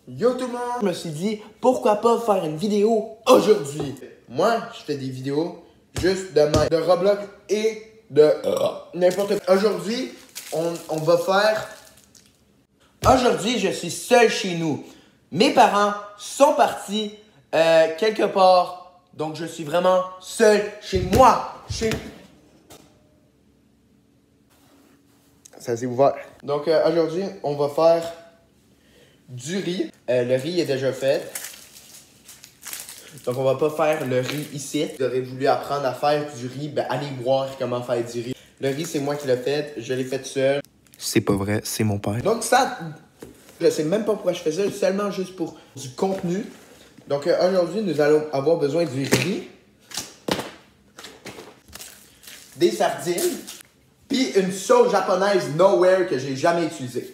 Yo tout le monde! Je me suis dit, pourquoi pas faire une vidéo aujourd'hui? Moi, je fais des vidéos juste de Roblox et de n'importe quoi. Aujourd'hui, on va faire... Aujourd'hui, je suis seul chez nous. Mes parents sont partis quelque part. Donc, je suis vraiment seul chez moi. Ça s'est ouvert. Donc, aujourd'hui, on va faire du riz. Le riz est déjà fait. Donc, on va pas faire le riz ici. Vous aurez voulu apprendre à faire du riz, ben allez voir comment faire du riz. Le riz, c'est moi qui l'ai fait. Je l'ai fait seul. C'est pas vrai, c'est mon père. Donc, ça, je sais même pas pourquoi je fais ça. Seulement juste pour du contenu. Donc, aujourd'hui, nous allons avoir besoin du riz, des sardines, puis une sauce japonaise Nowhere que j'ai jamais utilisée.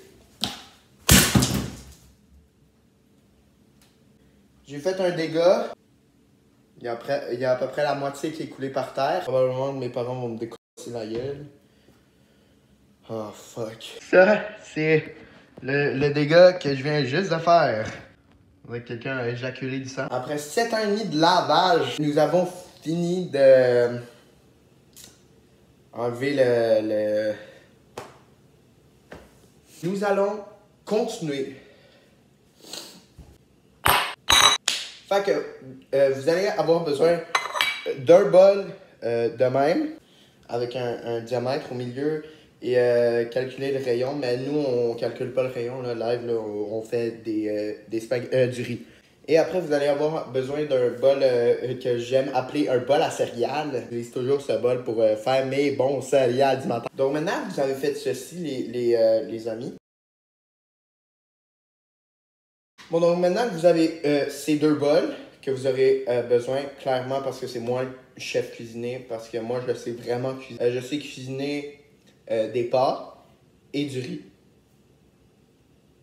J'ai fait un dégât. Il y a à peu près la moitié qui est coulée par terre. Probablement mes parents vont me décosser la gueule. Oh fuck. Ça, c'est le dégât que je viens juste de faire. Avec quelqu'un a éjaculé du sang. Après 7 ans et demi de lavage, nous avons fini de enlever le... Nous allons continuer. Fait que vous allez avoir besoin d'un bol de même, avec un diamètre au milieu et calculer le rayon. Mais nous, on calcule pas le rayon, là, live, là, on fait du riz. Et après, vous allez avoir besoin d'un bol que j'aime appeler un bol à céréales. J'utilise toujours ce bol pour faire mes bons céréales du matin. Donc maintenant, vous avez fait ceci, les amis. Bon, donc maintenant que vous avez ces deux bols que vous aurez besoin, clairement, parce que c'est moi le chef cuisinier, parce que moi, je sais vraiment cuisiner. Je sais cuisiner des pâtes et du riz.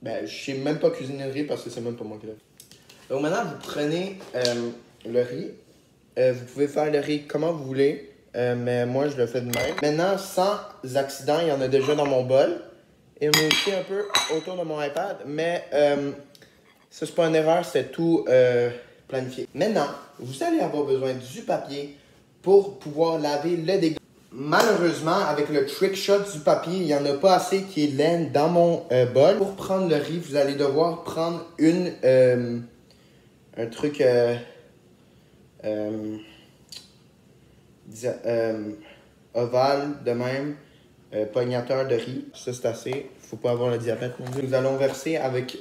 Ben, je sais même pas cuisiner le riz parce que c'est même pas moi qui l'ai fait. Donc maintenant, vous prenez le riz. Vous pouvez faire le riz comment vous voulez, mais moi, je le fais de même. Maintenant, sans accident, il y en a déjà dans mon bol. Et il y en a aussi un peu autour de mon iPad, mais... ça, c'est pas une erreur, c'est tout planifié. Maintenant, vous allez avoir besoin du papier pour pouvoir laver le dégât. Malheureusement, avec le trick shot du papier, il n'y en a pas assez qui est laine dans mon bol. Pour prendre le riz, vous allez devoir prendre un truc ovale de même, pognateur de riz. Ça, c'est assez. Faut pas avoir le diabète. Nous allons verser avec...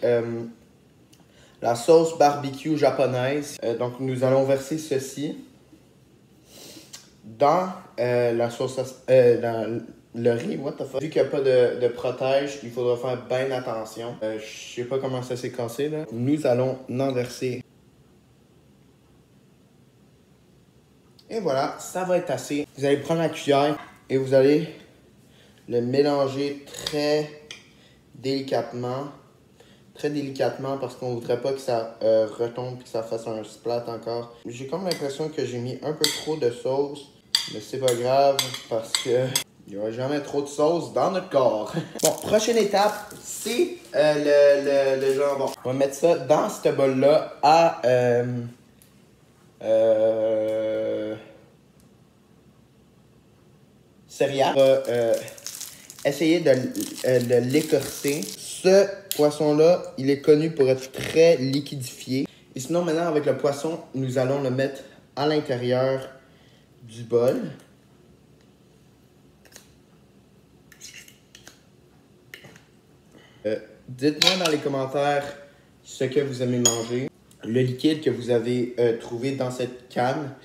la sauce barbecue japonaise. Donc, nous allons verser ceci dans la sauce, dans le riz. What the fuck? Vu qu'il n'y a pas de protège, il faudra faire bien attention. Je sais pas comment ça s'est cassé, là. Nous allons en verser. Et voilà, ça va être assez. Vous allez prendre la cuillère et vous allez le mélanger très délicatement. Très délicatement parce qu'on voudrait pas que ça retombe et que ça fasse un splat encore. J'ai comme l'impression que j'ai mis un peu trop de sauce, mais c'est pas grave parce que il n'y aura jamais trop de sauce dans notre corps. Bon, prochaine étape, c'est le jambon. On va mettre ça dans ce bol-là à céréales. On va essayer de l'écorcer. Ce poisson-là, il est connu pour être très liquidifié. Et sinon, maintenant, avec le poisson, nous allons le mettre à l'intérieur du bol. Dites-moi dans les commentaires ce que vous aimez manger. Le liquide que vous avez trouvé dans cette canne.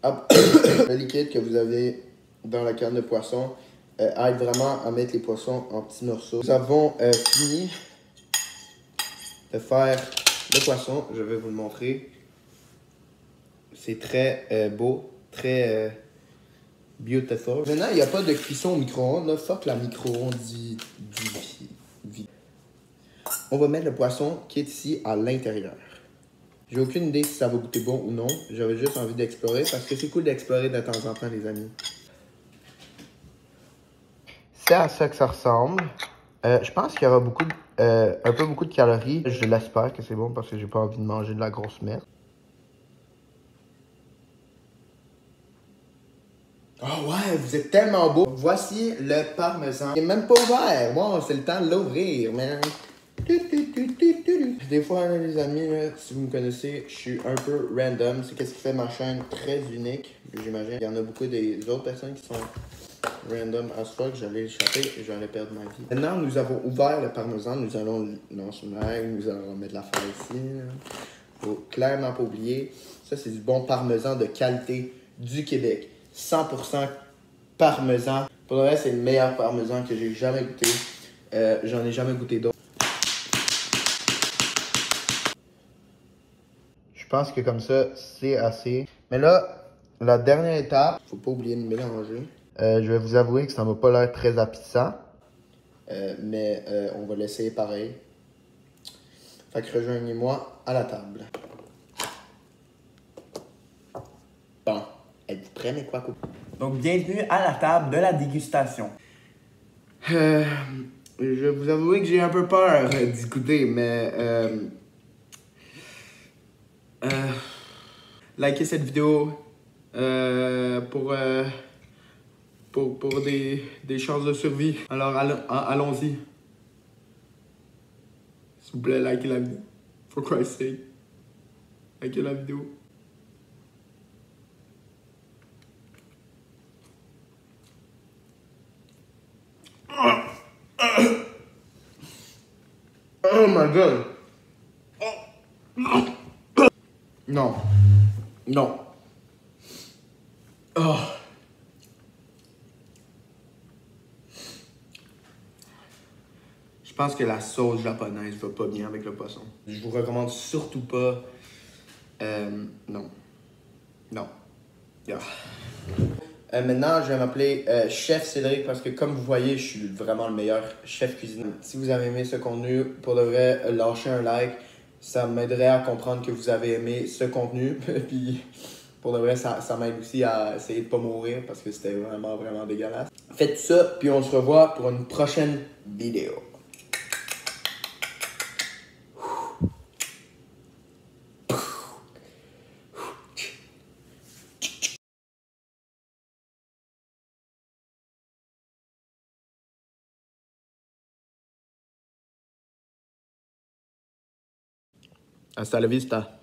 Hop. Le liquide que vous avez dans la canne de poisson. Aide vraiment à mettre les poissons en petits morceaux. Nous avons fini de faire le poisson. Je vais vous le montrer. C'est très beau, très beautiful. Maintenant, il n'y a pas de cuisson au micro-ondes. Fuck la micro-ondes du... On va mettre le poisson qui est ici à l'intérieur. J'ai aucune idée si ça va goûter bon ou non. J'avais juste envie d'explorer parce que c'est cool d'explorer de temps en temps, les amis. C'est à ça que ça ressemble. Je pense qu'il y aura un peu beaucoup de calories. Je l'espère que c'est bon parce que j'ai pas envie de manger de la grosse merde. Oh ouais, vous êtes tellement beau. Voici le parmesan. Il est même pas ouvert. Bon, c'est le temps de l'ouvrir, man. Des fois, là, les amis, là, si vous me connaissez, je suis un peu random. C'est qu'est-ce qui fait ma chaîne très unique, j'imagine. Il y en a beaucoup des autres personnes qui sont random as fuck. J'allais échapper et j'allais perdre ma vie. Maintenant, nous avons ouvert le parmesan. Nous allons lancer une règle. Nous allons mettre l'affaire ici. Là. Faut clairement pas oublier. Ça, c'est du bon parmesan de qualité du Québec. 100% parmesan. Pour le reste, c'est le meilleur parmesan que j'ai jamais goûté. J'en ai jamais goûté d'autres. Je pense que comme ça, c'est assez. Mais là, la dernière étape, faut pas oublier de mélanger. Je vais vous avouer que ça m'a pas l'air très appétissant. Mais on va l'essayer pareil. Fait que rejoignez-moi à la table. Bon, êtes-vous prêts, mes quoi? Donc, bienvenue à la table de la dégustation. Je vais vous avouer que j'ai un peu peur d'y goûter, mais likez cette vidéo pour des chances de survie. Alors allons-y. S'il vous plaît, likez la vidéo. For Christ's sake. Likez la vidéo. Oh my god. Non. Non. Oh. Je pense que la sauce japonaise va pas bien avec le poisson. Je vous recommande surtout pas. Non. Non. Yeah. Maintenant, je vais m'appeler Chef Cédric parce que comme vous voyez, je suis vraiment le meilleur chef cuisinier. Si vous avez aimé ce contenu, pour de vrai, lâchez un like. Ça m'aiderait à comprendre que vous avez aimé ce contenu. Puis pour de vrai, ça m'aide aussi à essayer de pas mourir parce que c'était vraiment, vraiment dégueulasse. Faites ça, puis on se revoit pour une prochaine vidéo. Hasta la vista.